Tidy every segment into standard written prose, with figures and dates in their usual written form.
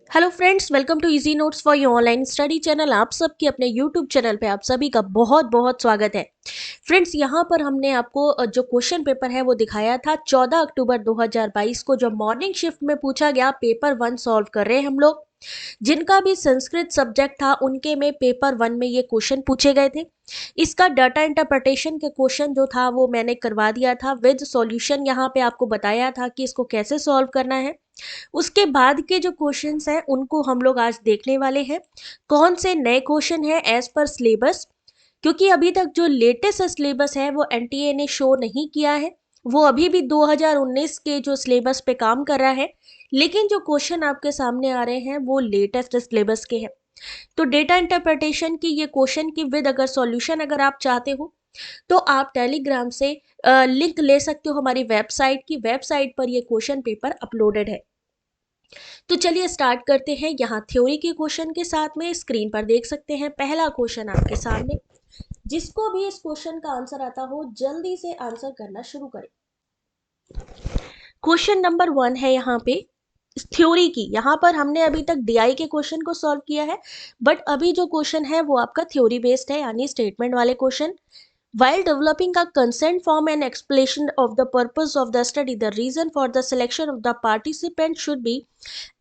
Hello friends, welcome to easy notes for your online study channel. आप सबके अपने YouTube channel पे आप सभी का बहुत बहुत स्वागत है। फ्रेंड्स, यहाँ पर हमने आपको जो क्वेश्चन पेपर है वो दिखाया था 14 अक्टूबर 2022 को, जो मॉर्निंग शिफ्ट में पूछा गया। पेपर 1 सॉल्व कर रहे हैं हम लोग। जिनका भी संस्कृत सब्जेक्ट था उनके में पेपर 1 में ये क्वेश्चन पूछे गए थे। इसका डाटा इंटरप्रिटेशन के क्वेश्चन जो था वो मैंने करवा दिया था विद सॉल्यूशन। यहाँ पे आपको बताया था कि इसको कैसे सॉल्व करना है। उसके बाद के जो क्वेश्चंस हैं उनको हम लोग आज देखने वाले हैं। कौन से नए क्वेश्चन हैं एज पर सिलेबस, क्योंकि अभी तक जो लेटेस्ट सिलेबस है वो एनटीए ने शो नहीं किया है। वो अभी भी 2019 के जो सिलेबस पे काम कर रहा है, लेकिन जो क्वेश्चन आपके सामने आ रहे हैं वो लेटेस्ट सिलेबस के हैं। तो डेटा इंटरप्रिटेशन की ये क्वेश्चन की विद अगर सॉल्यूशन अगर आप चाहते हो तो आप टेलीग्राम से लिंक ले सकते हो। हमारी वेबसाइट की वेबसाइट पर ये क्वेश्चन पेपर अपलोडेड है। तो चलिए स्टार्ट करते हैं। यहाँ थ्योरी के क्वेश्चन के साथ में स्क्रीन पर देख सकते हैं पहला क्वेश्चन आपके सामने। जिसको भी इस क्वेश्चन का आंसर आता हो जल्दी से आंसर करना शुरू करें। क्वेश्चन नंबर 1 है यहाँ पे थ्योरी की। यहाँ पर हमने अभी तक डीआई के क्वेश्चन को सॉल्व किया है, बट अभी जो क्वेश्चन है वो आपका थ्योरी बेस्ड है, यानी स्टेटमेंट वाले question. While developing a consent form and explanation of the purpose of the study, the reason for the selection of the participant should be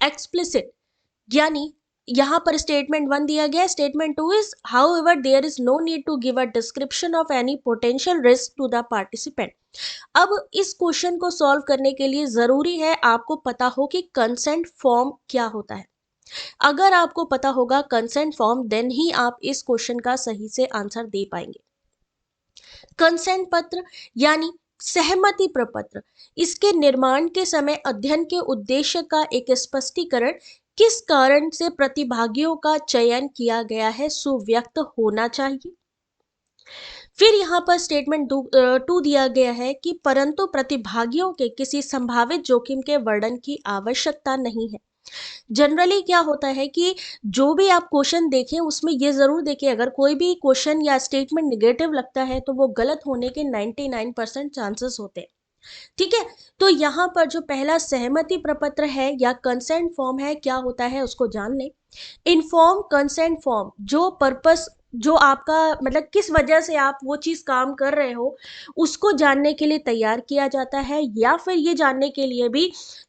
explicit। यानी यहाँ पर स्टेटमेंट 1 दिया गया। Statement 2 is however there is no need to give a description of any potential risk to the participant। अब इस question को solve करने के लिए जरूरी है आपको पता हो कि कंसेंट फॉर्म क्या होता है। अगर आपको पता होगा कंसेंट फॉर्म, देन ही आप इस क्वेश्चन का सही से आंसर दे पाएंगे। कंसेंट पत्र यानी सहमति प्रपत्र, इसके निर्माण के समय अध्ययन के उद्देश्य का एक स्पष्टीकरण, किस कारण से प्रतिभागियों का चयन किया गया है, सुव्यक्त होना चाहिए। फिर यहाँ पर स्टेटमेंट 2 दिया गया है कि परंतु प्रतिभागियों के किसी संभावित जोखिम के वर्णन की आवश्यकता नहीं है। जनरली क्या होता है कि जो भी आप क्वेश्चन देखें उसमें ये जरूर देखें, अगर कोई भी क्वेश्चन या स्टेटमेंट निगेटिव लगता है तो वो गलत होने के 99% चांसेस होते हैं। ठीक है, तो यहाँ पर जो पहला सहमति प्रपत्र है या कंसेंट फॉर्म है, क्या होता है उसको जान लें। इन्फॉर्म कंसेंट फॉर्म, जो पर्पस, जो आपका मतलब किस वजह से आप वो चीज काम कर रहे हो उसको जानने के लिए तैयार किया जाता है, या फिर ये जानने के लिए भी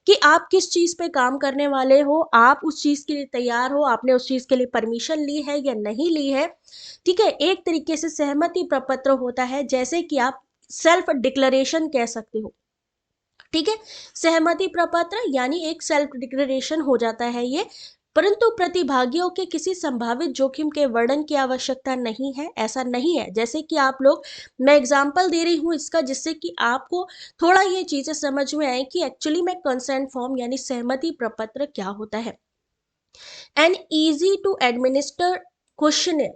कि आप किस चीज पे काम करने वाले हो, आप उस चीज के लिए तैयार हो, आपने उस चीज के लिए परमिशन ली है या नहीं ली है। ठीक है, एक तरीके से सहमति प्रपत्र होता है, जैसे कि आप सेल्फ डिक्लेरेशन कह सकते हो। ठीक है, सहमति प्रपत्र यानी एक सेल्फ डिक्लेरेशन हो जाता है ये। परंतु प्रतिभागियों के किसी संभावित जोखिम के वर्णन की आवश्यकता नहीं है, ऐसा नहीं है। जैसे कि आप लोग, मैं एग्जांपल दे रही हूं इसका, जिससे कि आपको थोड़ा ये चीजें समझ में आए कि एक्चुअली में कंसेंट फॉर्म यानी सहमति प्रपत्र क्या होता है। An easy to administer questionnaire,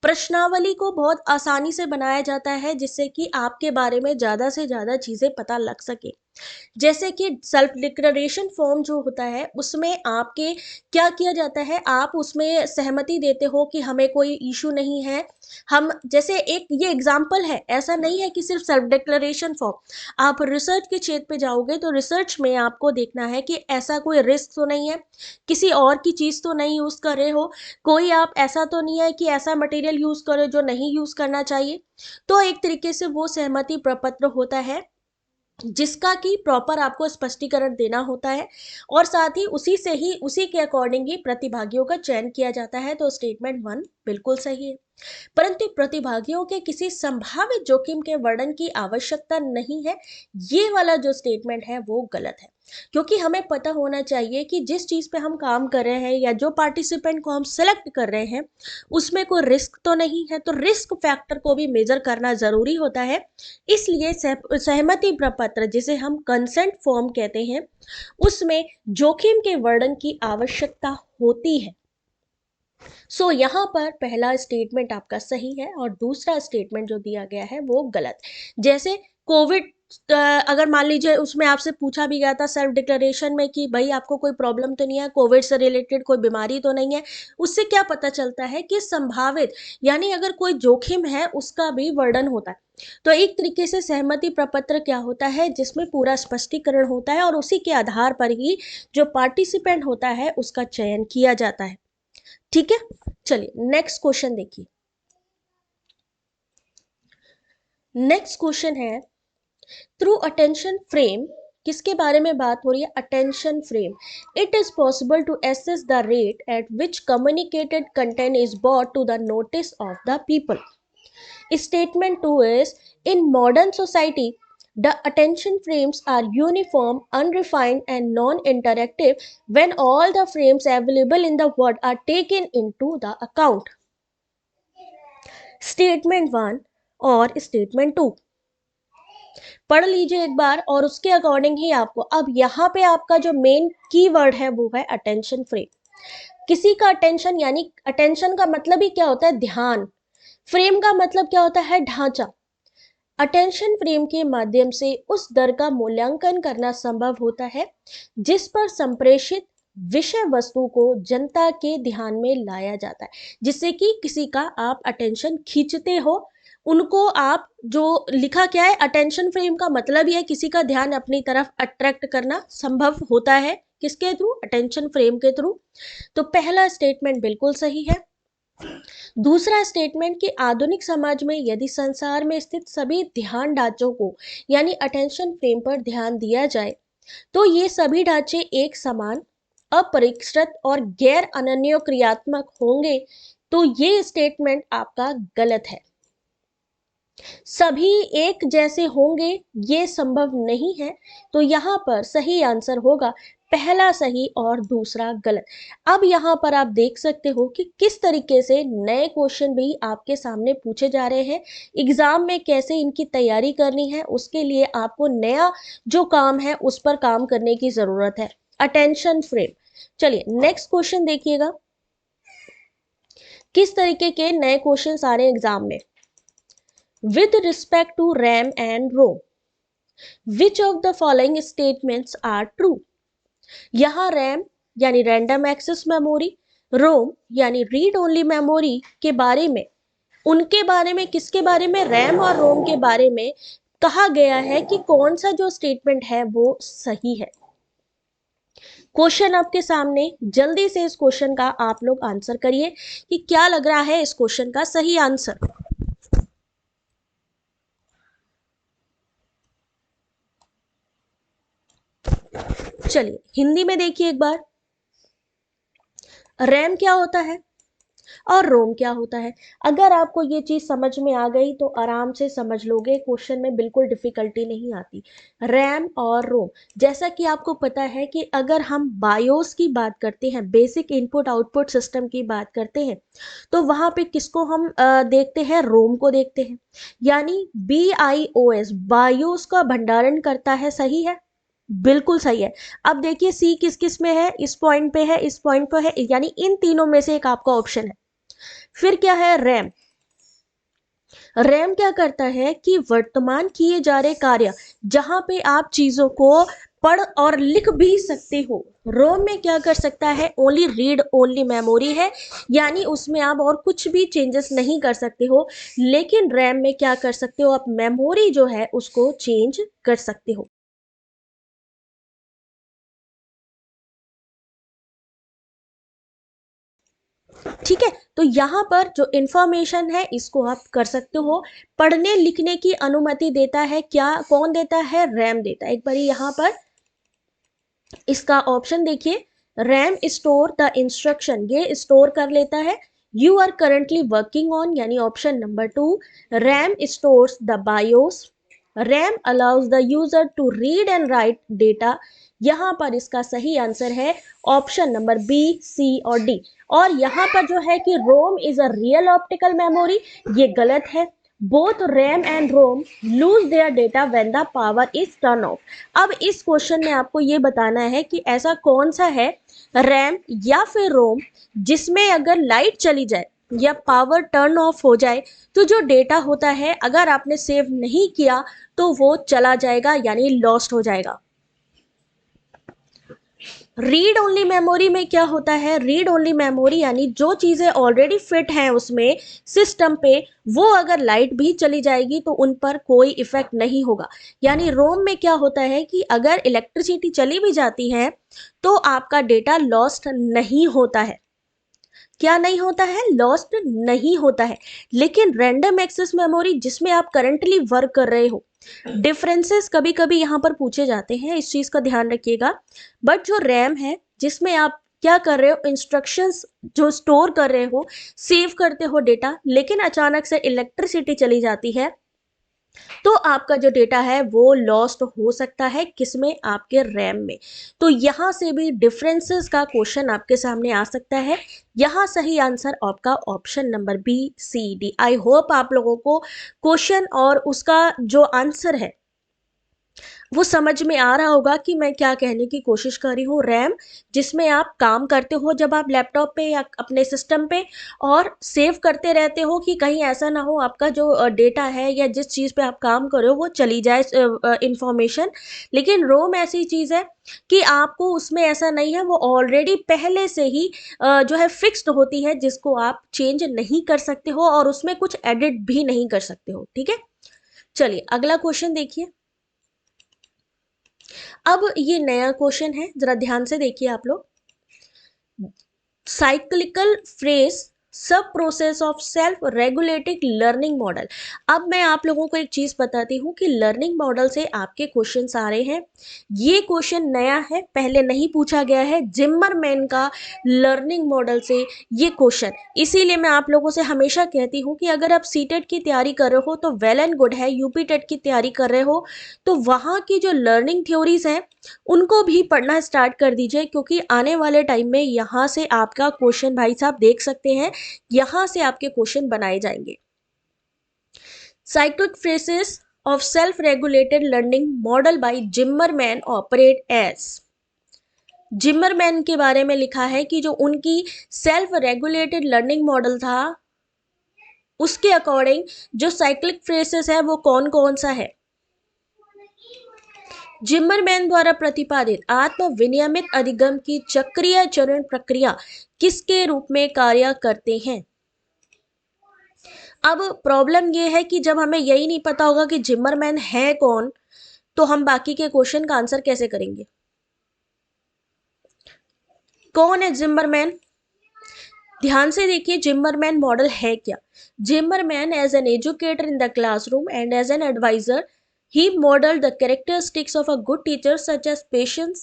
प्रश्नावली को बहुत आसानी से बनाया जाता है जिससे कि आपके बारे में ज्यादा से ज्यादा चीजें पता लग सके। जैसे कि सेल्फ डिक्लेरेशन फॉर्म जो होता है उसमें आपके क्या किया जाता है, आप उसमें सहमति देते हो कि हमें कोई इशू नहीं है। हम जैसे एक ये एग्जांपल है, ऐसा नहीं है कि सिर्फ सेल्फ डिक्लेरेशन फॉर्म। आप रिसर्च के क्षेत्र पे जाओगे तो रिसर्च में आपको देखना है कि ऐसा कोई रिस्क तो नहीं है, किसी और की चीज तो नहीं यूज कर रहे हो, कोई आप ऐसा तो नहीं है कि ऐसा मटेरियल यूज करो जो नहीं यूज करना चाहिए। तो एक तरीके से वो सहमति प्रपत्र होता है जिसका कि प्रॉपर आपको स्पष्टीकरण देना होता है, और साथ ही उसी के अकॉर्डिंग ही प्रतिभागियों का चयन किया जाता है। तो स्टेटमेंट 1 बिल्कुल सही है। परंतु प्रतिभागियों के किसी संभावित जोखिम के वर्णन की आवश्यकता नहीं है, ये वाला जो स्टेटमेंट है वो गलत है। क्योंकि हमें पता होना चाहिए कि जिस चीज पे हम काम कर रहे हैं या जो पार्टिसिपेंट को हम सेलेक्ट कर रहे हैं उसमें कोई रिस्क तो नहीं है, तो रिस्क फैक्टर को भी मेजर करना जरूरी होता है। इसलिए सहमति प्रपत्र, जिसे हम कंसेंट फॉर्म कहते हैं, उसमें जोखिम के वर्णन की आवश्यकता होती है। यहाँ पर पहला स्टेटमेंट आपका सही है और दूसरा स्टेटमेंट जो दिया गया है वो गलत। जैसे कोविड, अगर मान लीजिए उसमें आपसे पूछा भी गया था सेल्फ डिक्लेरेशन में कि भाई आपको कोई प्रॉब्लम तो नहीं है, कोविड से रिलेटेड कोई बीमारी तो नहीं है, उससे क्या पता चलता है कि संभावित यानी अगर कोई जोखिम है उसका भी वर्णन होता है। तो एक तरीके से सहमति प्रपत्र क्या होता है, जिसमें पूरा स्पष्टीकरण होता है और उसी के आधार पर ही जो पार्टिसिपेंट होता है उसका चयन किया जाता है। ठीक है, चलिए नेक्स्ट क्वेश्चन देखिए। नेक्स्ट क्वेश्चन है, थ्रू अटेंशन फ्रेम, किसके बारे में बात हो रही है, attention frame, it is possible to assess the rate at which communicated content is brought to the notice of the people. Statement 2 is, in modern society, the attention frames are uniform, unrefined, and non-interactive when all the frames available in the world are taken into the account. Statement 1 और Statement 2 पढ़ लीजिए एक बार और उसके according ही आपको, अब यहाँ पे आपका जो मेन कीवर्ड है वो है अटेंशन फ्रेम। किसी का अटेंशन, यानी अटेंशन का मतलब ही क्या होता है, ध्यान। फ्रेम का मतलब क्या होता है, ढांचा। अटेंशन फ्रेम के माध्यम से उस दर का मूल्यांकन करना संभव होता है जिस पर संप्रेषित विषय वस्तु को जनता के ध्यान में लाया जाता है, जिससे कि किसी का आप अटेंशन खींचते हो, उनको आप जो लिखा क्या है, अटेंशन फ्रेम का मतलब यह है किसी का ध्यान अपनी तरफ अट्रैक्ट करना संभव होता है, किसके थ्रू, अटेंशन फ्रेम के थ्रू। तो पहला स्टेटमेंट बिल्कुल सही है। दूसरा स्टेटमेंट कि आधुनिक समाज में यदि संसार में स्थित सभी ध्यान ढांचों को यानी अटेंशन फ्रेम पर ध्यान दिया जाए तो ये सभी ढांचे एक समान, अपरिष्कृत और गैर अनन्य क्रियात्मक होंगे, तो ये स्टेटमेंट आपका गलत है। सभी एक जैसे होंगे ये संभव नहीं है, तो यहाँ पर सही आंसर होगा पहला सही और दूसरा गलत। अब यहाँ पर आप देख सकते हो कि किस तरीके से नए क्वेश्चन भी आपके सामने पूछे जा रहे हैं, एग्जाम में कैसे इनकी तैयारी करनी है, उसके लिए आपको नया जो काम है उस पर काम करने की जरूरत है, अटेंशन फ्रेम। चलिए नेक्स्ट क्वेश्चन देखिएगा, किस तरीके के नए क्वेश्चन आ रहे हैं एग्जाम में। With respect to RAM and ROM, which of the following statements are true? यहाँ RAM यानी रैंडम एक्सेस मेमोरी, रोम यानी रीड ओनली मेमोरी के बारे में, उनके बारे में, किसके बारे में, रैम और रोम के बारे में कहा गया है कि कौन सा जो स्टेटमेंट है वो सही है। क्वेश्चन आपके सामने, जल्दी से इस क्वेश्चन का आप लोग आंसर करिए कि क्या लग रहा है इस क्वेश्चन का सही आंसर। चलिए हिंदी में देखिए एक बार, रैम क्या होता है और रोम क्या होता है। अगर आपको ये चीज समझ में आ गई तो आराम से समझ लोगे, क्वेश्चन में बिल्कुल डिफिकल्टी नहीं आती। रैम और रोम, जैसा कि आपको पता है कि अगर हम बायोस की बात करते हैं, बेसिक इनपुट आउटपुट सिस्टम की बात करते हैं, तो वहां पे किसको हम देखते हैं, रोम को देखते हैं। यानी BIOS बायोस का भंडारण करता है, सही है, बिल्कुल सही है। अब देखिए सी किस किस में है, इस पॉइंट पे है, इस पॉइंट पे है, यानी इन तीनों में से एक आपका ऑप्शन है। फिर क्या है, रैम। रैम क्या करता है कि वर्तमान किए जा रहे कार्य जहां पे आप चीजों को पढ़ और लिख भी सकते हो, रोम में क्या कर सकता है, ओनली रीड ओनली मेमोरी है, यानी उसमें आप और कुछ भी चेंजेस नहीं कर सकते हो। लेकिन रैम में क्या कर सकते हो, आप मेमोरी जो है उसको चेंज कर सकते हो। ठीक है, तो यहाँ पर जो इंफॉर्मेशन है इसको आप कर सकते हो। पढ़ने लिखने की अनुमति देता है क्या, कौन देता है, रैम देता है। एक बार यहाँ पर इसका ऑप्शन देखिए, रैम स्टोर द इंस्ट्रक्शन, ये स्टोर कर लेता है। You are currently working on, यानी option number 2, RAM stores the BIOS. RAM allows the user to read and write data. यहाँ पर इसका सही आंसर है ऑप्शन नंबर B, C और D। और यहाँ पर जो है कि ROM is a real optical memory, ये गलत है। Both RAM and ROM lose their data when the power is turn off. अब इस क्वेश्चन में आपको ये बताना है कि ऐसा कौन सा है, रैम या फिर रोम, जिसमें अगर लाइट चली जाए या पावर टर्न ऑफ हो जाए तो जो डेटा होता है अगर आपने सेव नहीं किया तो वो चला जाएगा, यानी लॉस्ट हो जाएगा। रीड ओनली मेमोरी में क्या होता है, रीड ओनली मेमोरी यानी जो चीज़ें ऑलरेडी फिट हैं उसमें सिस्टम पे, वो अगर लाइट भी चली जाएगी तो उन पर कोई इफेक्ट नहीं होगा। यानी रोम में क्या होता है कि अगर इलेक्ट्रिसिटी चली भी जाती है तो आपका डेटा लॉस्ट नहीं होता है। क्या नहीं होता है, लॉस्ट नहीं होता है। लेकिन रैंडम एक्सेस मेमोरी जिसमें आप करंटली वर्क कर रहे हो, डिफरेंसेस कभी कभी यहाँ पर पूछे जाते हैं, इस चीज का ध्यान रखिएगा। बट जो रैम है जिसमें आप क्या कर रहे हो, इंस्ट्रक्शंस जो स्टोर कर रहे हो, सेव करते हो डेटा, लेकिन अचानक से इलेक्ट्रिसिटी चली जाती है तो आपका जो डेटा है वो लॉस्ट हो सकता है, किसमें, आपके रैम में। तो यहां से भी डिफरेंसेस का क्वेश्चन आपके सामने आ सकता है। यहां सही आंसर आपका option number B, C, D. I hope आप लोगों को क्वेश्चन और उसका जो आंसर है वो समझ में आ रहा होगा कि मैं क्या कहने की कोशिश कर रही हूँ। रैम जिसमें आप काम करते हो जब आप लैपटॉप पे या अपने सिस्टम पे, और सेव करते रहते हो कि कहीं ऐसा ना हो आपका जो डेटा है या जिस चीज़ पे आप काम कर रहे हो वो चली जाए इंफॉर्मेशन। लेकिन रोम ऐसी चीज़ है कि आपको उसमें ऐसा नहीं है, वो ऑलरेडी पहले से ही जो है फिक्स्ड होती है, जिसको आप चेंज नहीं कर सकते हो और उसमें कुछ एडिट भी नहीं कर सकते हो। ठीक है, चलिए अगला क्वेश्चन देखिए। अब ये नया क्वेश्चन है, जरा ध्यान से देखिए आप लोग। साइक्लिकल फ्रेज सब process of self regulating learning model. अब मैं आप लोगों को एक चीज बताती हूँ कि लर्निंग मॉडल से आपके क्वेश्चन आ रहे हैं। ये क्वेश्चन नया है, पहले नहीं पूछा गया है, जिम्मरमैन का लर्निंग मॉडल से ये क्वेश्चन। इसीलिए मैं आप लोगों से हमेशा कहती हूँ कि अगर आप सीटेट की तैयारी कर रहे हो तो वेल एंड गुड है, यूपी टेट की तैयारी कर रहे हो तो वहाँ की जो लर्निंग थ्योरीज हैं उनको भी पढ़ना स्टार्ट कर दीजिए, क्योंकि आने वाले टाइम में यहाँ से आपका क्वेश्चन, भाई साहब देख सकते हैं, यहाँ से आपके क्वेश्चन बनाए जाएंगे। Cyclic phases of self regulated learning model by Zimmerman operate as. Zimmerman के बारे में लिखा है कि जो उनकी सेल्फ रेगुलेटेड लर्निंग मॉडल था उसके अकॉर्डिंग जो साइक्लिक फ्रेसेस है वो कौन कौन सा है। जिम्मरमैन द्वारा प्रतिपादित आत्म विनियमित अधिगम की चक्रीय चरण प्रक्रिया किसके रूप में कार्य करते हैं। अब प्रॉब्लम यह है कि जब हमें यही नहीं पता होगा कि जिम्मरमैन है कौन, तो हम बाकी के क्वेश्चन का आंसर कैसे करेंगे। कौन है जिम्मरमैन, ध्यान से देखिए जिम्मरमैन मॉडल है क्या। Zimmerman as an educator in the classroom and as an adviser, he modeled the characteristics of a good teacher such as patience,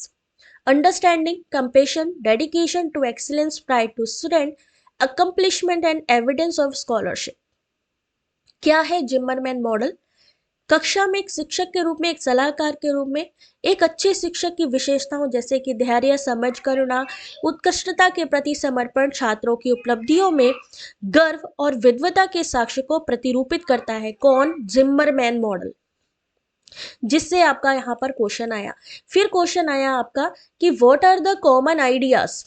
understanding, compassion, dedication to excellence, pride to student, accomplishment and evidence of scholarship। क्या है जिम्मरमैन model. कक्षा में एक शिक्षक के रूप में, एक सलाहकार के रूप में, एक अच्छे शिक्षक की विशेषताओं जैसे कि धैर्य, समझ, करुणा, उत्कृष्टता के प्रति समर्पण, छात्रों की उपलब्धियों में गर्व और विद्वता के साक्ष्य को प्रतिरूपित करता है। कौन, जिम्मरमैन मॉडल, जिससे आपका यहाँ पर क्वेश्चन आया। फिर क्वेश्चन आया आपका कि what are the common ideas.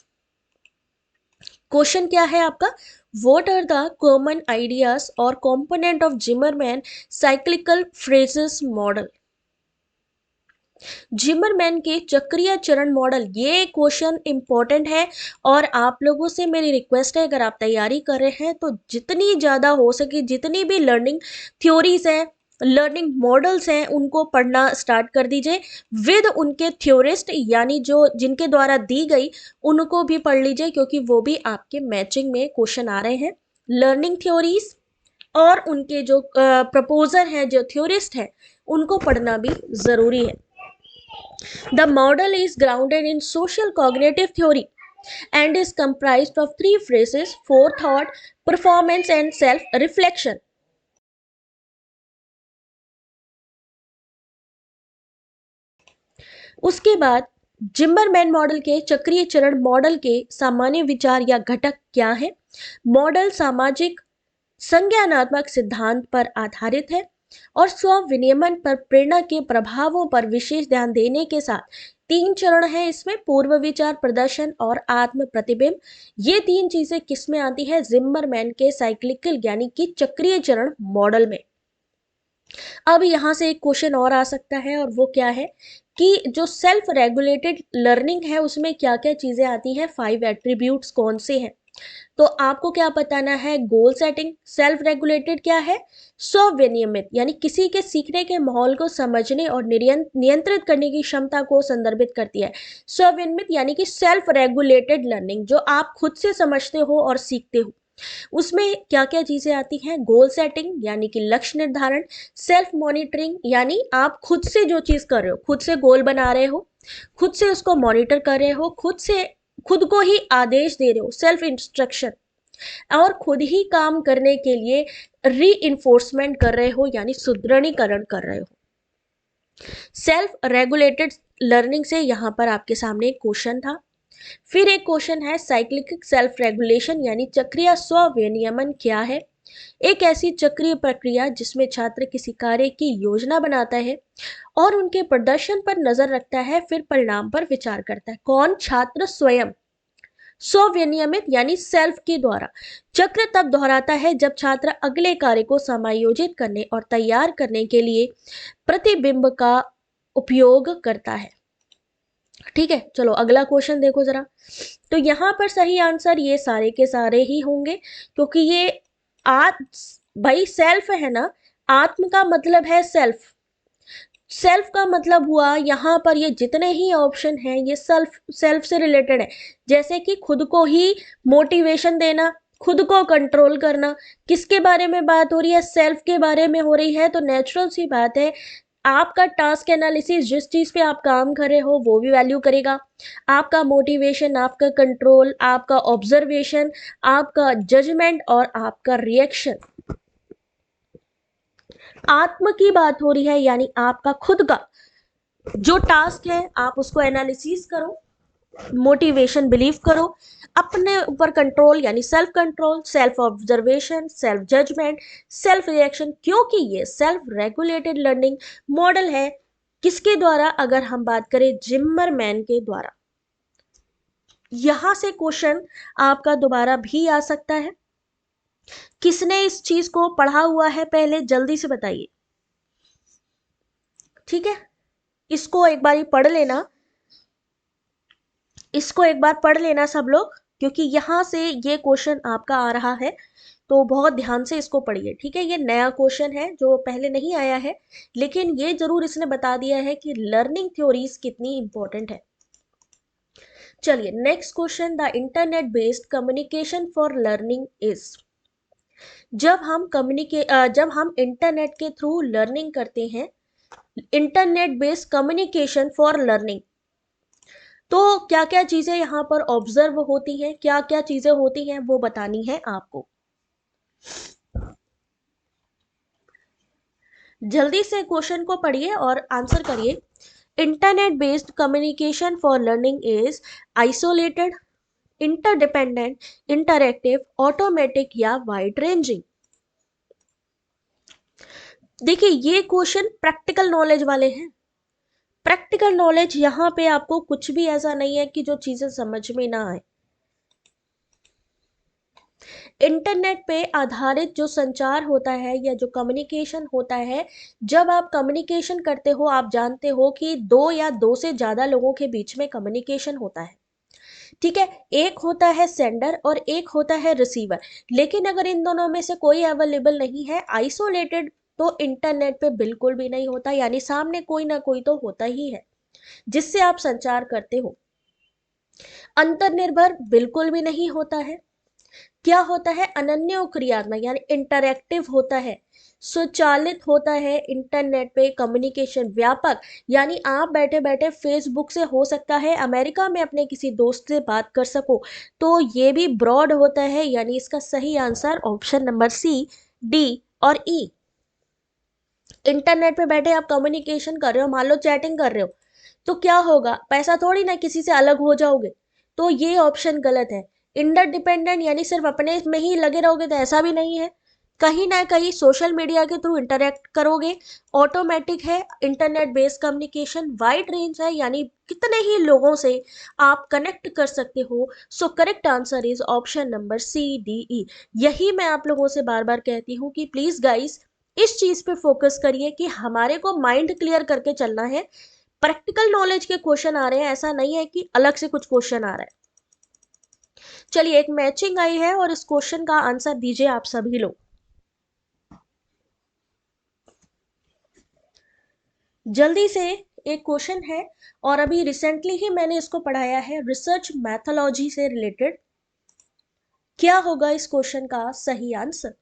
Question क्या है आपका, what are the common ideas और component of Zimmerman cyclical phases model. Zimmerman के चक्रीय चरण मॉडल, ये क्वेश्चन इंपॉर्टेंट है और आप लोगों से मेरी रिक्वेस्ट है, अगर आप तैयारी कर रहे हैं तो जितनी ज़्यादा हो सके, जितनी भी लर्निंग थ्योरीज हैं, लर्निंग मॉडल्स हैं, उनको पढ़ना स्टार्ट कर दीजिए विद उनके थ्योरिस्ट, यानी जो जिनके द्वारा दी गई उनको भी पढ़ लीजिए, क्योंकि वो भी आपके मैचिंग में क्वेश्चन आ रहे हैं। लर्निंग थ्योरीज और उनके जो प्रपोजर हैं, जो थ्योरिस्ट हैं, उनको पढ़ना भी ज़रूरी है। The model is grounded in social cognitive theory and is comprised of three phases: forethought, performance, and self-reflection. उसके बाद जिम्बरमैन मॉडल के चक्रीय चरण मॉडल के सामान्य विचार या घटक क्या है। मॉडल सामाजिक संज्ञानात्मक सिद्धांत पर आधारित है और स्व विनियमन पर प्रेरणा के प्रभावों पर विशेष ध्यान देने के साथ तीन चरण है इसमें: पूर्व विचार, प्रदर्शन और आत्म प्रतिबिंब। ये तीन चीजें किस में आती है, जिम्मरमैन के साइक्लिकल यानी कि चक्रीय चरण मॉडल में। अब यहाँ से एक क्वेश्चन और आ सकता है, और वो क्या है कि जो सेल्फ रेगुलेटेड लर्निंग है उसमें क्या क्या चीज़ें आती हैं, 5 एट्रीब्यूट्स कौन से हैं। तो आपको क्या बताना है, गोल सेटिंग। सेल्फ रेगुलेटेड क्या है, स्वविनियमित, यानी किसी के सीखने के माहौल को समझने और नियंत्रित करने की क्षमता को संदर्भित करती है। स्वविनियमित यानी कि सेल्फ रेगुलेटेड लर्निंग, जो आप खुद से समझते हो और सीखते हो। उसमें क्या क्या चीजें आती हैं, गोल सेटिंग यानी कि लक्ष्य निर्धारण, सेल्फ मॉनिटरिंग यानी आप खुद से जो चीज कर रहे हो, खुद से गोल बना रहे हो, खुद से उसको मॉनिटर कर रहे हो, खुद को ही आदेश दे रहे हो, सेल्फ इंस्ट्रक्शन, और खुद ही काम करने के लिए री इन्फोर्समेंट कर रहे हो, यानी सुदृढ़ीकरण कर रहे हो। सेल्फ रेगुलेटेड लर्निंग से यहाँ पर आपके सामने एक क्वेश्चन था। फिर एक क्वेश्चन है, साइक्लिक सेल्फ रेगुलेशन यानी चक्रीय स्व विनियमन क्या है। एक ऐसी चक्रीय प्रक्रिया जिसमें छात्र किसी कार्य की योजना बनाता है और उनके प्रदर्शन पर नजर रखता है, फिर परिणाम पर विचार करता है। कौन, छात्र स्वयं। स्वविनियमित यानी सेल्फ के द्वारा। चक्र तब दोहराता है जब छात्र अगले कार्य को समायोजित करने और तैयार करने के लिए प्रतिबिंब का उपयोग करता है। ठीक है, चलो अगला क्वेश्चन देखो जरा। तो यहाँ पर सही आंसर ये सारे के सारे ही होंगे, क्योंकि ये भाई सेल्फ है ना, आत्म का मतलब है सेल्फ। सेल्फ का मतलब हुआ यहाँ पर ये जितने ही ऑप्शन हैं ये सेल्फ सेल्फ से रिलेटेड है। जैसे कि खुद को ही मोटिवेशन देना, खुद को कंट्रोल करना, किसके बारे में बात हो रही है, सेल्फ के बारे में हो रही है। तो नेचुरल सी बात है, आपका टास्क एनालिसिस, जिस चीज पे आप काम कर रहे हो वो भी वैल्यू करेगा। आपका मोटिवेशन, आपका कंट्रोल, आपका ऑब्जर्वेशन, आपका जजमेंट और आपका रिएक्शन। आत्म की बात हो रही है, यानी आपका खुद का जो टास्क है आप उसको एनालिसिस करो, मोटिवेशन बिलीव करो, अपने ऊपर कंट्रोल यानी self control, self observation, self judgement, self reaction. क्योंकि ये सेल्फ रेगुलेटेड लर्निंग मॉडल है, किसके द्वारा, अगर हम बात करें जिम्मरमैन के द्वारा। यहां से क्वेश्चन आपका दोबारा भी आ सकता है, किसने इस चीज को पढ़ा हुआ है पहले, जल्दी से बताइए। ठीक है, इसको एक बार पढ़ लेना, इसको एक बार पढ़ लेना सब लोग, क्योंकि यहां से ये क्वेश्चन आपका आ रहा है, तो बहुत ध्यान से इसको पढ़िए। ठीक है, ये नया क्वेश्चन है जो पहले नहीं आया है, लेकिन ये जरूर इसने बता दिया है कि लर्निंग थ्योरीज कितनी इंपॉर्टेंट है। चलिए next question, the internet based communication for learning is. जब हम इंटरनेट के थ्रू लर्निंग करते हैं, internet based communication for learning, तो क्या क्या चीजें यहाँ पर ऑब्जर्व होती हैं, क्या क्या चीजें होती हैं वो बतानी है आपको। जल्दी से क्वेश्चन को पढ़िए और आंसर करिए। Internet based communication for learning is isolated, interdependent, interactive, automatic या वाइड रेंजिंग। देखिए ये क्वेश्चन प्रैक्टिकल नॉलेज वाले हैं। प्रैक्टिकल नॉलेज यहाँ पे आपको कुछ भी ऐसा नहीं है कि जो चीजें समझ में ना आए। इंटरनेट पे आधारित जो संचार होता है या जो कम्युनिकेशन होता है, जब आप कम्युनिकेशन करते हो आप जानते हो कि दो या दो से ज्यादा लोगों के बीच में कम्युनिकेशन होता है। ठीक है, एक होता है सेंडर और एक होता है रिसीवर। लेकिन अगर इन दोनों में से कोई अवेलेबल नहीं है, आइसोलेटेड, तो इंटरनेट पे बिल्कुल भी नहीं होता, यानी सामने कोई ना कोई तो होता ही है जिससे आप संचार करते हो। अंतर्निर्भर बिल्कुल भी नहीं होता है। क्या होता है, अनन्य क्रियात्मक यानी इंटरैक्टिव होता है, स्वचालित होता है। इंटरनेट पे कम्युनिकेशन व्यापक, यानी आप बैठे बैठे फेसबुक से हो सकता है अमेरिका में अपने किसी दोस्त से बात कर सको, तो ये भी ब्रॉड होता है, यानी इसका सही answer option number C, D और ई। इंटरनेट पे बैठे आप कम्युनिकेशन कर रहे हो, मान लो चैटिंग कर रहे हो, तो क्या होगा, पैसा थोड़ी ना किसी से अलग हो जाओगे, तो ये ऑप्शन गलत है। इंटरडिपेंडेंट यानी सिर्फ अपने में ही लगे रहोगे, तो ऐसा भी नहीं है, कहीं ना कहीं सोशल मीडिया के थ्रू इंटरेक्ट करोगे। ऑटोमेटिक है, internet based communication. Wide range है, यानी कितने ही लोगों से आप कनेक्ट कर सकते हो। So correct answer is option number C, D, E. यही मैं आप लोगों से बार बार कहती हूँ कि प्लीज गाइस, इस चीज पे फोकस करिए कि हमारे को माइंड क्लियर करके चलना है। प्रैक्टिकल नॉलेज के क्वेश्चन आ रहे हैं, ऐसा नहीं है कि अलग से कुछ क्वेश्चन आ रहा है। चलिए, एक मैचिंग आई है और इस क्वेश्चन का आंसर दीजिए आप सभी लोग। जल्दी से, एक क्वेश्चन है और अभी रिसेंटली ही मैंने इसको पढ़ाया है, रिसर्च मैथोलॉजी से रिलेटेड। क्या होगा इस क्वेश्चन का सही आंसर?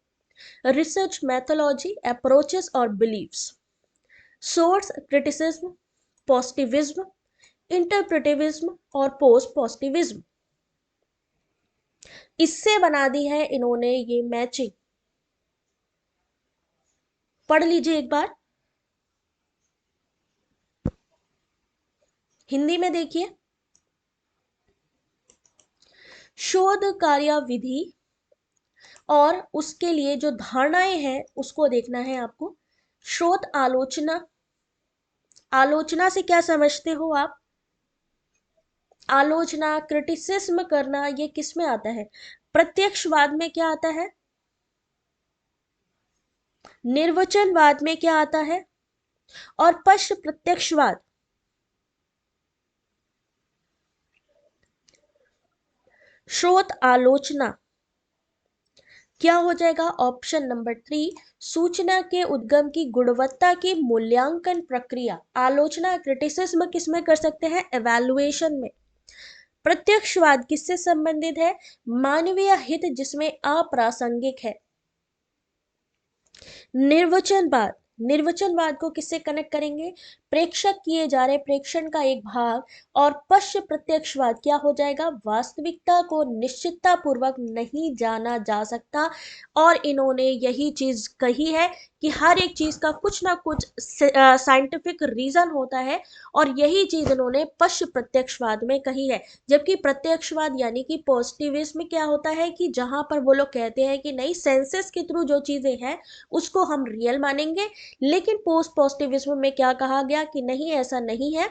रिसर्च मैथोलॉजी, अप्रोचेस और बिलीव्स, सोर्स क्रिटिसिज्म, पॉजिटिविज्म, इंटरप्रेटिविज्म और पोस्ट पॉजिटिविज्म। इससे बना दी है इन्होंने ये मैचिंग। पढ़ लीजिए एक बार, हिंदी में देखिए। शोध कार्य विधि और उसके लिए जो धारणाएं हैं उसको देखना है आपको। शोध आलोचना, आलोचना से क्या समझते हो आप? आलोचना, क्रिटिसिज्म करना, ये किस में आता है? प्रत्यक्षवाद में क्या आता है? निर्वचनवाद में क्या आता है? और पश्च प्रत्यक्षवाद, स्रोत आलोचना क्या हो जाएगा? ऑप्शन नंबर 3, सूचना के उद्गम की गुणवत्ता की मूल्यांकन प्रक्रिया। आलोचना, क्रिटिसिज्म किस में कर सकते हैं? एवैल्यूएशन में। प्रत्यक्षवाद किससे संबंधित है? मानवीय हित जिसमें अप्रासंगिक है। निर्वचनवाद, निर्वचनवाद को किससे कनेक्ट करेंगे? प्रेक्षक किए जा रहे प्रेक्षण का एक भाग। और पश्च प्रत्यक्षवाद क्या हो जाएगा? वास्तविकता को निश्चितता पूर्वक नहीं जाना जा सकता। और इन्होंने यही चीज कही है कि हर एक चीज का कुछ ना कुछ साइंटिफिक रीजन होता है, और यही चीज इन्होंने पश्च प्रत्यक्षवाद में कही है। जबकि प्रत्यक्षवाद यानी कि पॉजिटिविज्म क्या होता है कि जहां पर वो लोग कहते हैं कि नहीं, सेंसेस के थ्रू जो चीजें हैं उसको हम रियल मानेंगे। लेकिन पोस्ट पॉजिटिविज्म में क्या कहा गया कि नहीं, ऐसा नहीं है,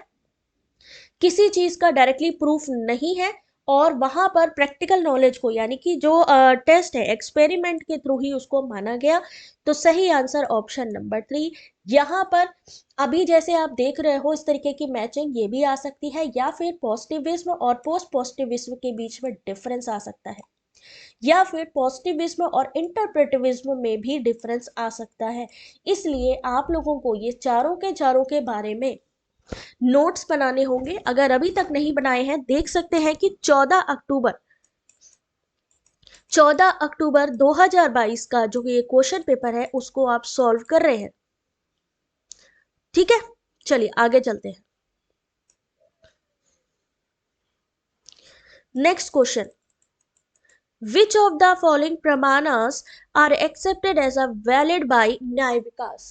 किसी चीज का डायरेक्टली प्रूफ नहीं है, और वहां पर प्रैक्टिकल नॉलेज को यानी कि जो टेस्ट है, एक्सपेरिमेंट के थ्रू ही उसको माना गया। तो सही आंसर ऑप्शन नंबर 3। यहाँ पर अभी जैसे आप देख रहे हो, इस तरीके की मैचिंग ये भी आ सकती है, या फिर पॉजिटिविज्म और पोस्ट पॉजिटिविज्म के बीच में डिफरेंस आ सकता है, या फिर पॉजिटिविज्म और इंटरप्रेटिविज्म में भी डिफरेंस आ सकता है। इसलिए आप लोगों को ये चारों के बारे में नोट्स बनाने होंगे। अगर अभी तक नहीं बनाए हैं, देख सकते हैं कि 14 अक्टूबर 2022 का जो ये क्वेश्चन पेपर है उसको आप सॉल्व कर रहे हैं। ठीक है, चलिए आगे चलते हैं। Next question, Which of the following pramanas are accepted as a valid by न्याय विकास?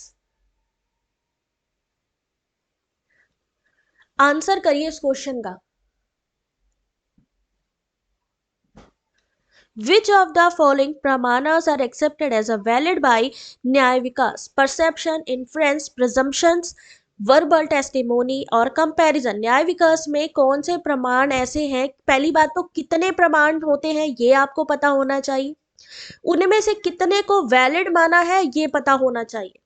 आंसर करिए इस क्वेश्चन का। Which of the following pramanas are accepted as a valid by न्याय विकास? Perception, inference, presumptions, verbal testimony और comparison. न्याय विकास में कौन से प्रमाण ऐसे हैं? पहली बात तो कितने प्रमाण होते हैं ये आपको पता होना चाहिए, उनमें से कितने को वैलिड माना है ये पता होना चाहिए।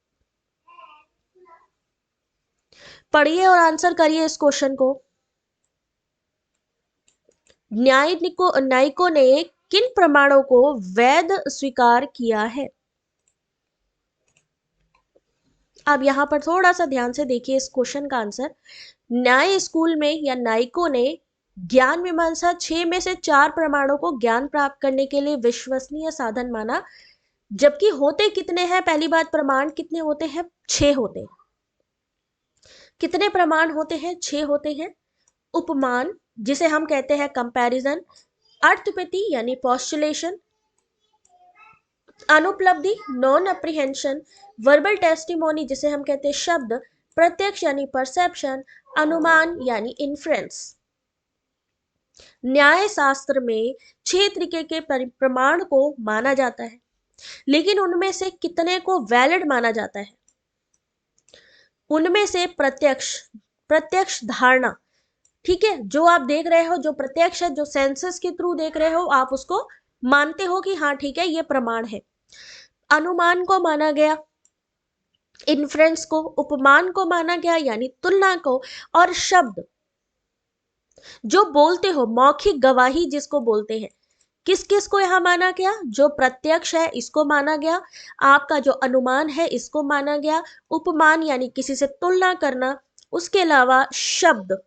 पढ़िए और आंसर करिए इस क्वेश्चन को। न्यायिकों ने किन प्रमाणों को वैध स्वीकार किया है? अब यहां पर थोड़ा सा ध्यान से देखिए इस क्वेश्चन का आंसर। न्याय स्कूल में या न्यायिकों ने ज्ञान मीमांसा 6 में से 4 प्रमाणों को ज्ञान प्राप्त करने के लिए विश्वसनीय साधन माना। जबकि होते कितने हैं? पहली बात, प्रमाण कितने होते हैं? 6 होते हैं। कितने प्रमाण होते हैं? 6 होते हैं। उपमान, जिसे हम कहते हैं कंपैरिजन, अर्थपति यानी पॉस्टुलेशन, अनुपलब्धि नॉन अप्रीहेंशन, वर्बल टेस्टिमोनी जिसे हम कहते हैं शब्द, प्रत्यक्ष यानी परसेप्शन, अनुमान यानी इन्फ्रेंस। न्याय शास्त्र में 6 तरीके के प्रमाण को माना जाता है, लेकिन उनमें से कितने को वैलिड माना जाता है? उनमें से प्रत्यक्ष धारणा, ठीक है, जो आप देख रहे हो, जो प्रत्यक्ष है, जो सेंसस के थ्रू देख रहे हो, आप उसको मानते हो कि हाँ ठीक है ये प्रमाण है। अनुमान को माना गया, इन्फ्रेंस को, उपमान को माना गया यानी तुलना को, और शब्द जो बोलते हो, मौखिक गवाही जिसको बोलते हैं, किस किस को यहां माना गया? जो प्रत्यक्ष है इसको माना गया, आपका जो अनुमान है इसको माना गया, उपमान यानी किसी से तुलना करना, उसके अलावा शब्द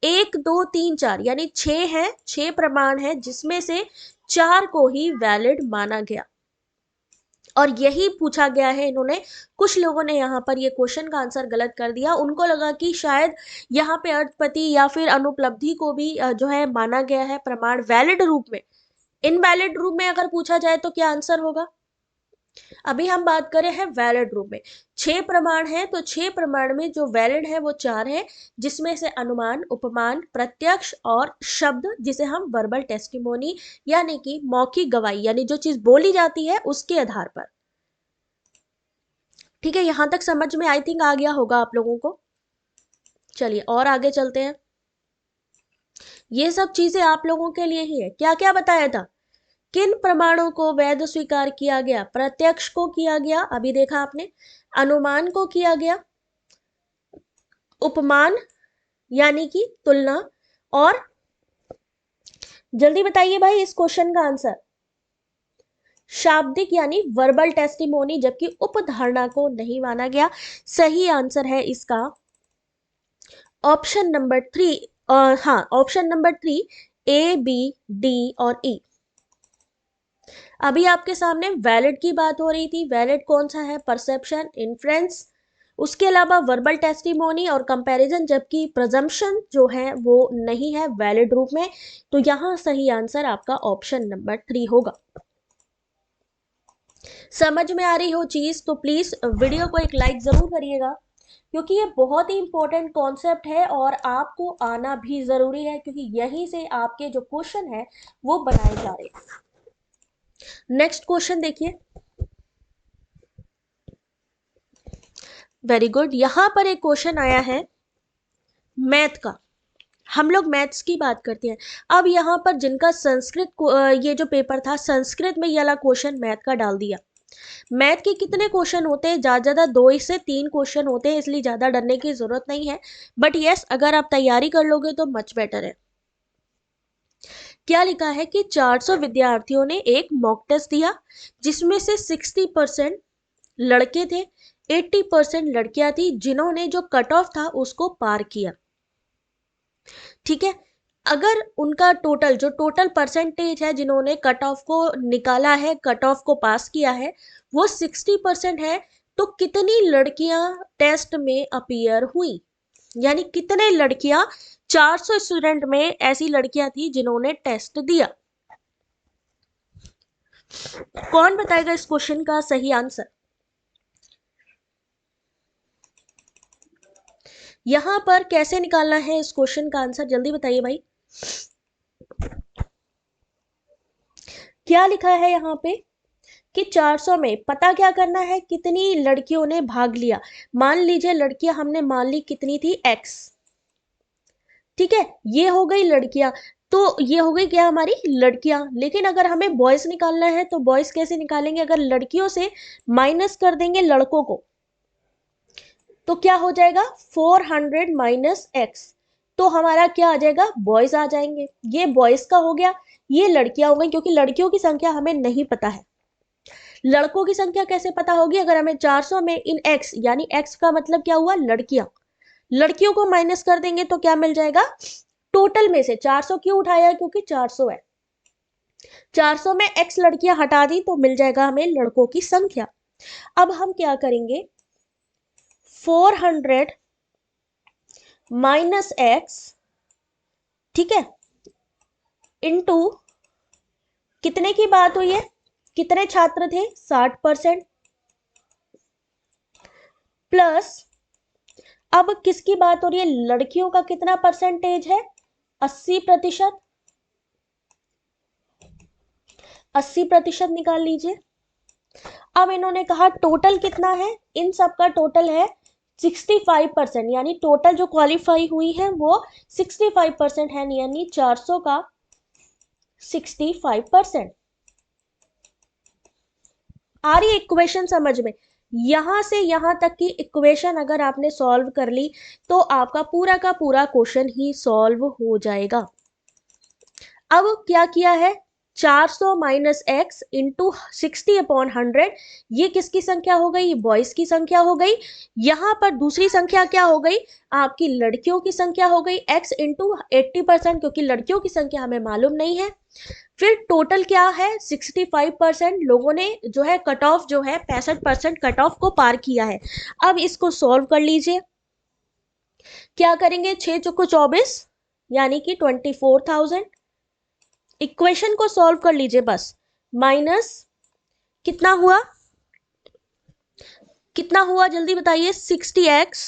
1 2 3 4 यानी 6 है, 6 प्रमाण है जिसमें से 4 को ही वैलिड माना गया। और यही पूछा गया है। इन्होंने, कुछ लोगों ने यहाँ पर ये क्वेश्चन का आंसर गलत कर दिया, उनको लगा कि शायद यहाँ पे अर्थपति या फिर अनुपलब्धि को भी जो है माना गया है प्रमाण वैलिड रूप में। इनवैलिड रूप में अगर पूछा जाए तो क्या आंसर होगा? अभी हम बात करें हैं वैलिड रूप में। 6 प्रमाण है, तो 6 प्रमाण में जो वैलिड है वो 4 है, जिसमें से अनुमान, उपमान, प्रत्यक्ष और शब्द जिसे हम वर्बल टेस्टिमोनी यानी कि मौखिक गवाही यानी जो चीज बोली जाती है उसके आधार पर। ठीक है, यहां तक समझ में आई थिंक आ गया होगा आप लोगों को। चलिए और आगे चलते हैं। ये सब चीजें आप लोगों के लिए ही है। क्या क्या बताया था? किन प्रमाणों को वैध स्वीकार किया गया? प्रत्यक्ष को किया गया, अभी देखा आपने, अनुमान को किया गया, उपमान यानी कि तुलना, और जल्दी बताइए भाई इस क्वेश्चन का आंसर, शाब्दिक यानी वर्बल टेस्टिमोनी, जबकि उपधारणा को नहीं माना गया। सही आंसर है इसका ऑप्शन नंबर 3। हाँ, option number 3, A B D और ई। अभी आपके सामने वैलिड की बात हो रही थी। वैलिड कौन सा है? परसेप्शन, इन्फ्रेंस, उसके अलावा वर्बल टेस्टिमोनी और कंपैरिजन, जबकि प्रजम्पशन जो है वो नहीं है वैलिड रूप में। तो यहां सही आंसर आपका ऑप्शन नंबर 3 होगा। समझ में आ रही हो चीज तो प्लीज वीडियो को एक लाइक जरूर करिएगा, क्योंकि ये बहुत ही इंपॉर्टेंट कॉन्सेप्ट है और आपको आना भी जरूरी है, क्योंकि यहीं से आपके जो क्वेश्चन है वो बनाए जा रहे हैं। नेक्स्ट क्वेश्चन देखिए। Very good. यहां पर एक क्वेश्चन आया है मैथ का। हम लोग मैथ्स की बात करते हैं। अब यहाँ पर जिनका संस्कृत ये जो पेपर था, संस्कृत में ये वाला क्वेश्चन मैथ का डाल दिया। मैथ के कितने क्वेश्चन होते हैं? ज्यादा 2 से 3 क्वेश्चन होते हैं, इसलिए ज्यादा डरने की जरूरत नहीं है। बट यस, अगर आप तैयारी कर लोगे तो मच बेटर है। क्या लिखा है कि 400 विद्यार्थियों ने एक मॉक टेस्ट दिया, जिसमें से 60% लड़के थे, 80% लड़कियां थी, जिन्होंने जो कट ऑफ था उसको पार किया। ठीक है, अगर उनका टोटल जो टोटल परसेंटेज है जिन्होंने कट ऑफ को निकाला है, कट ऑफ को पास किया है, वो 60% है, तो कितनी लड़कियां टेस्ट में अपीयर हुई? यानी कितने लड़कियां, 400 स्टूडेंट में ऐसी लड़कियां थी जिन्होंने टेस्ट दिया। कौन बताएगा इस क्वेश्चन का सही आंसर? यहां पर कैसे निकालना है इस क्वेश्चन का आंसर, जल्दी बताइए भाई। क्या लिखा है यहाँ पे कि 400 में पता क्या करना है, कितनी लड़कियों ने भाग लिया। मान लीजिए लड़कियां हमने मान ली कितनी थी, x। ठीक है, ये हो गई लड़कियां, तो ये हो गई क्या हमारी लड़कियां। लेकिन अगर हमें बॉयज निकालना है तो बॉयज कैसे निकालेंगे? अगर लड़कियों से माइनस कर देंगे लड़कों को तो क्या हो जाएगा, 400 माइनस एक्स, तो हमारा क्या आ जाएगा, बॉयज आ जाएंगे। ये बॉयज का हो गया, ये लड़कियां हो गई, क्योंकि लड़कियों की संख्या हमें नहीं पता है। लड़कों की संख्या कैसे पता होगी? अगर हमें 400 में इन x, यानी x का मतलब क्या हुआ, लड़कियां, लड़कियों को माइनस कर देंगे तो क्या मिल जाएगा, टोटल में से 400 क्यों उठाया? क्योंकि 400 है, 400 में x लड़कियां हटा दी तो मिल जाएगा हमें लड़कों की संख्या। अब हम क्या करेंगे, 400 माइनस एक्स, ठीक है, इनटू कितने की बात हुई है, कितने छात्र थे, 60%, प्लस अब किसकी बात हो रही है, लड़कियों का कितना परसेंटेज है, 80%। 80% निकाल लीजिए। अब इन्होंने कहा टोटल कितना है, इन सब का टोटल है 65%, यानी टोटल जो क्वालिफाई हुई है वो 65% है, यानी 400 का 65%। आ रही है इक्वेशन समझ में? यहां से यहां तक की इक्वेशन अगर आपने सॉल्व कर ली तो आपका पूरा का पूरा क्वेश्चन ही सॉल्व हो जाएगा। अब क्या किया है, 400 माइनस एक्स इंटू 60/100, ये किसकी संख्या हो गई, बॉयज की संख्या हो गई। यहां पर दूसरी संख्या क्या हो गई, आपकी लड़कियों की संख्या हो गई, एक्स इंटू 80%, क्योंकि लड़कियों की संख्या हमें मालूम नहीं है। फिर टोटल क्या है, 65% लोगों ने जो है कट ऑफ जो है 65% कट ऑफ को पार किया है। अब इसको सॉल्व कर लीजिए, क्या करेंगे, 6 चौको 24 यानी कि 24,000। इक्वेशन को सॉल्व कर लीजिए बस, माइनस कितना हुआ, कितना हुआ जल्दी बताइए, 60x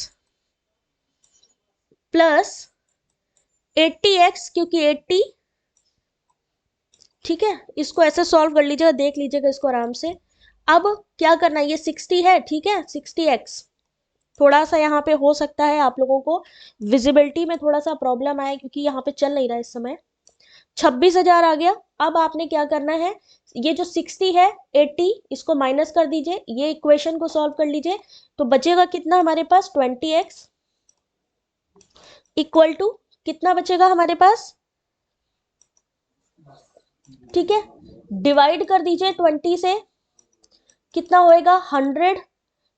प्लस 80x, क्योंकि 80, ठीक है, इसको ऐसे सॉल्व कर लीजिएगा, देख लीजिएगा इसको आराम से। अब क्या करना है, ये 60 है, ठीक है, 60x, थोड़ा सा यहाँ पे हो सकता है आप लोगों को विजिबिलिटी में थोड़ा सा प्रॉब्लम आए क्योंकि यहाँ पे चल नहीं रहा इस समय। 26,000 आ गया। अब आपने क्या करना है, ये जो 60 है 80, इसको माइनस कर दीजिए, ये इक्वेशन को सॉल्व कर लीजिए, तो बचेगा कितना हमारे पास, 20x इक्वल टू कितना बचेगा हमारे पास, ठीक है, डिवाइड कर दीजिए 20 से, कितना होएगा 100,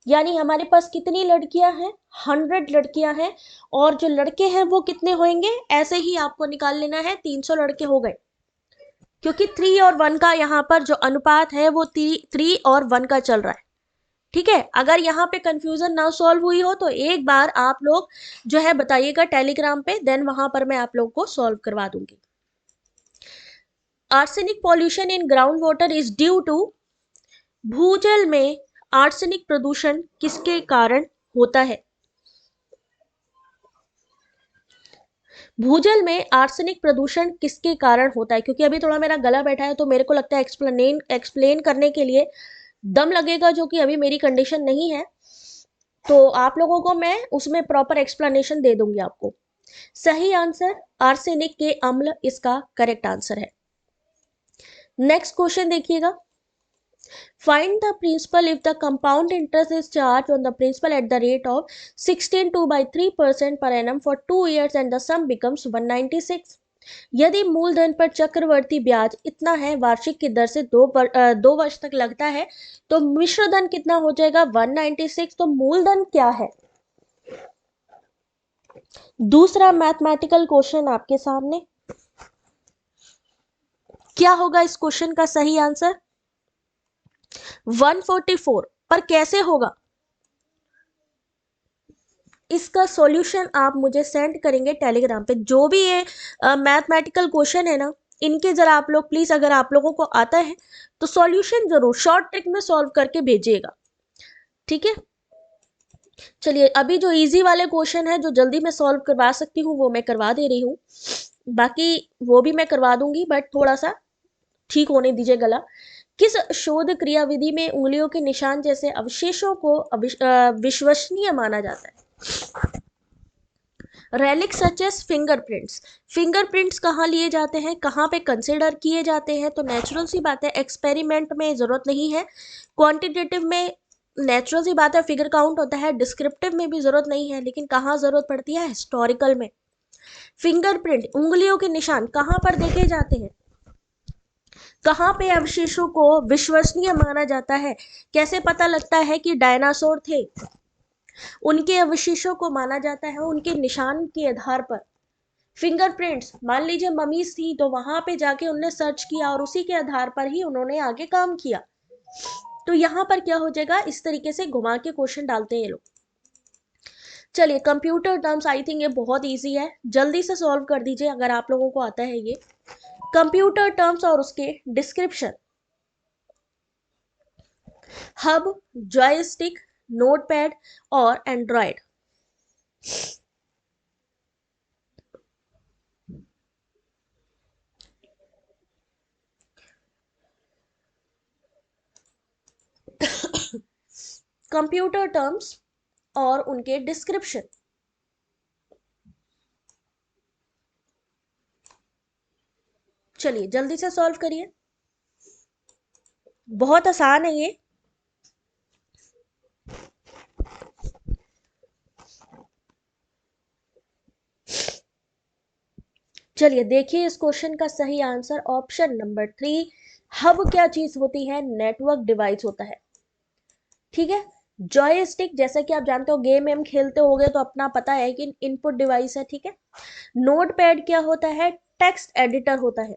यानी हमारे पास कितनी लड़कियां हैं, 100 लड़कियां हैं, और जो लड़के हैं वो कितने होंगे, ऐसे ही आपको निकाल लेना है, 300 लड़के हो गए, क्योंकि 3 और 1 का यहाँ पर जो अनुपात है वो 3 और 1 का चल रहा है। ठीक है, अगर यहाँ पे कंफ्यूजन ना सॉल्व हुई हो तो एक बार आप लोग जो है बताइएगा टेलीग्राम पे, देन वहां पर मैं आप लोग को सॉल्व करवा दूंगी। Arsenic pollution in ground water is due to, भूजल में आर्सेनिक प्रदूषण किसके कारण होता है, भूजल में आर्सेनिक प्रदूषण किसके कारण होता है, क्योंकि अभी थोड़ा मेरा गला बैठा है तो मेरे को लगता है एक्सप्लेन करने के लिए दम लगेगा, जो कि अभी मेरी कंडीशन नहीं है, तो आप लोगों को मैं उसमें प्रॉपर एक्सप्लेनेशन दे दूंगी आपको। सही आंसर आर्सेनिक के अम्ल इसका करेक्ट आंसर है। नेक्स्ट क्वेश्चन देखिएगा, find the principal if the compound interest is charged on the principal at the rate of 16.2/3% per annum for 2 years and the sum becomes 196। यदि मूलधन पर चक्रवर्ती ब्याज इतना है, वार्षिक की दर से 2 वर्ष तक लगता है, तो मिश्र धन कितना हो जाएगा 196। तो मूलधन क्या है, दूसरा मैथमेटिकल क्वेश्चन आपके सामने, क्या होगा इस क्वेश्चन का सही आंसर, 144। पर कैसे होगा, इसका सॉल्यूशन आप मुझे सेंड करेंगे टेलीग्राम पे, जो भी ये मैथमेटिकल क्वेश्चन है ना, इनके जरा आप लोग प्लीज, अगर आप लोगों को आता है तो सॉल्यूशन जरूर शॉर्ट ट्रिक में सॉल्व करके भेजिएगा, ठीक है। चलिए, अभी जो इजी वाले क्वेश्चन है जो जल्दी मैं सॉल्व करवा सकती हूँ वो मैं करवा दे रही हूँ, बाकी वो भी मैं करवा दूंगी, बट थोड़ा सा ठीक होने दीजिए गला। किस शोध क्रियाविधि में उंगलियों के निशान जैसे अवशेषों को विश्वसनीय माना जाता है, relic such as fingerprints, fingerprints कहाँ लिए जाते हैं, कहाँ पे कंसिडर किए जाते हैं, तो नेचुरल सी बात है एक्सपेरिमेंट में जरूरत नहीं है, क्वांटिटेटिव में नेचुरल सी बात है फिगर काउंट होता है, डिस्क्रिप्टिव में भी जरूरत नहीं है, लेकिन कहाँ जरूरत पड़ती है, हिस्टोरिकल में। फिंगरप्रिंट उंगलियों के निशान कहाँ पर देखे जाते हैं, कहाँ पे अवशेषों को विश्वसनीय माना जाता है, कैसे पता लगता है कि डायनासोर थे, उनके अवशेषों को माना जाता है उनके निशान के आधार पर। फिंगरप्रिंट्स, मान लीजिए ममीज थी तो वहां पे जाके उन्होंने सर्च किया और उसी के आधार पर ही उन्होंने आगे काम किया, तो यहां पर क्या हो जाएगा, इस तरीके से घुमा के क्वेश्चन डालते हैं ये लोग। चलिए, कंप्यूटर टर्म्स, आई थिंक ये बहुत इजी है, जल्दी से सॉल्व कर दीजिए अगर आप लोगों को आता है ये कंप्यूटर टर्म्स और उसके डिस्क्रिप्शन। हब, जॉयस्टिक, नोटपैड और एंड्रॉयड। कंप्यूटर टर्म्स और उनके डिस्क्रिप्शन, चलिए जल्दी से सॉल्व करिए, बहुत आसान है ये। चलिए देखिए इस क्वेश्चन का सही आंसर ऑप्शन नंबर 3। हब क्या चीज होती है? नेटवर्क डिवाइस होता है। ठीक है। जॉयस्टिक, जैसा कि आप जानते हो गेम एम खेलते होगे तो अपना पता है कि इनपुट डिवाइस है। ठीक है। नोट पैड क्या होता है? टेक्स्ट एडिटर होता है।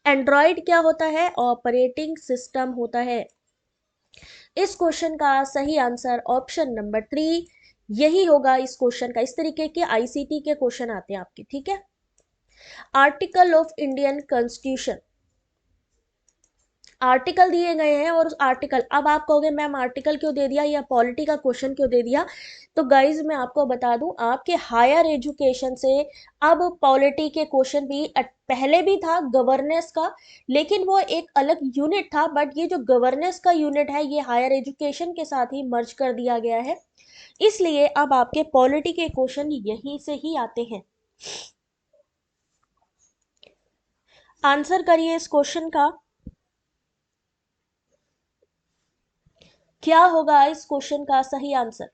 एंड्रॉइड क्या होता है? ऑपरेटिंग सिस्टम होता है। इस क्वेश्चन का सही आंसर ऑप्शन नंबर 3 यही होगा। इस क्वेश्चन का, इस तरीके के आईसीटी के क्वेश्चन आते हैं आपके। ठीक है। Article of Indian constitution, article दिए गए हैं और उस आर्टिकल, अब आप कहोगे मैम आर्टिकल क्यों दे दिया या पॉलिटी का क्वेश्चन क्यों दे दिया? तो गाइज मैं आपको बता दूं, आपके हायर एजुकेशन से अब पॉलिटी के क्वेश्चन भी पहले भी था गवर्नेंस का, लेकिन वो एक अलग यूनिट था। बट ये जो गवर्नेंस का यूनिट है ये हायर एजुकेशन के साथ ही मर्ज कर दिया गया है, इसलिए अब आपके पॉलिटी के क्वेश्चन यहीं से ही आते हैं। आंसर करिए इस क्वेश्चन का, क्या होगा इस क्वेश्चन का सही आंसर?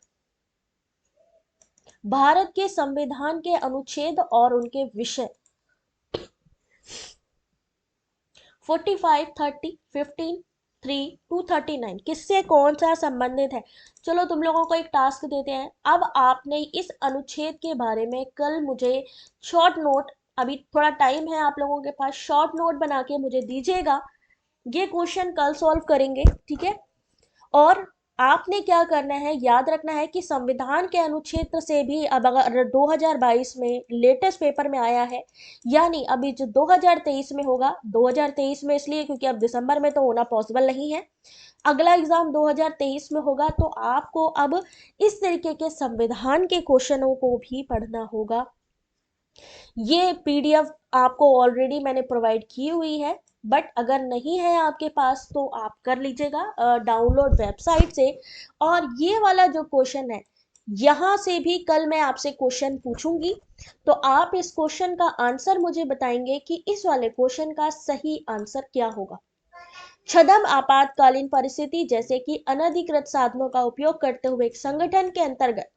भारत के संविधान के अनुच्छेद और उनके विषय 45, 30, 15, 3, 239 किससे कौन सा संबंधित है? चलो तुम लोगों को एक टास्क देते हैं। अब आपने इस अनुच्छेद के बारे में कल मुझे शॉर्ट नोट, अभी थोड़ा टाइम है आप लोगों के पास, शॉर्ट नोट बना के मुझे दीजिएगा। ये क्वेश्चन कल सॉल्व करेंगे। ठीक है। और आपने क्या करना है, याद रखना है कि संविधान के अनुच्छेद से भी अब अगर 2022 में लेटेस्ट पेपर में आया है, यानी अभी जो 2023 में होगा, 2023 में इसलिए क्योंकि अब दिसंबर में तो होना पॉसिबल नहीं है, अगला एग्जाम 2023 में होगा, तो आपको अब इस तरीके के संविधान के क्वेश्चनों को भी पढ़ना होगा। ये पीडीएफ आपको ऑलरेडी मैंने प्रोवाइड की हुई है, बट अगर नहीं है आपके पास तो आप कर लीजिएगा डाउनलोड वेबसाइट से। और ये वाला जो क्वेश्चन है, यहां से भी कल मैं आपसे क्वेश्चन पूछूंगी, तो आप इस क्वेश्चन का आंसर मुझे बताएंगे कि इस वाले क्वेश्चन का सही आंसर क्या होगा। छद्म आपातकालीन परिस्थिति जैसे कि अनधिकृत साधनों का उपयोग करते हुए एक संगठन के अंतर्गत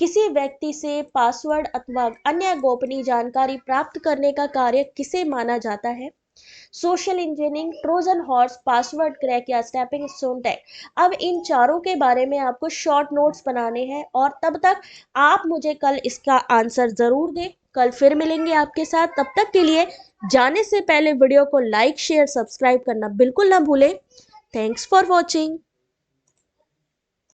किसी व्यक्ति से पासवर्ड अथवा अन्य गोपनीय जानकारी प्राप्त करने का कार्य किसे माना जाता है? Social engineering, Trojan horse, password crack या स्टेपिंग स्टोन टैग। अब इन चारों के बारे में आपको शॉर्ट नोट्स बनाने हैं और तब तक आप मुझे कल इसका आंसर जरूर दें। कल फिर मिलेंगे आपके साथ, तब तक के लिए जाने से पहले वीडियो को लाइक शेयर सब्सक्राइब करना बिल्कुल ना भूलें। Thanks for watching.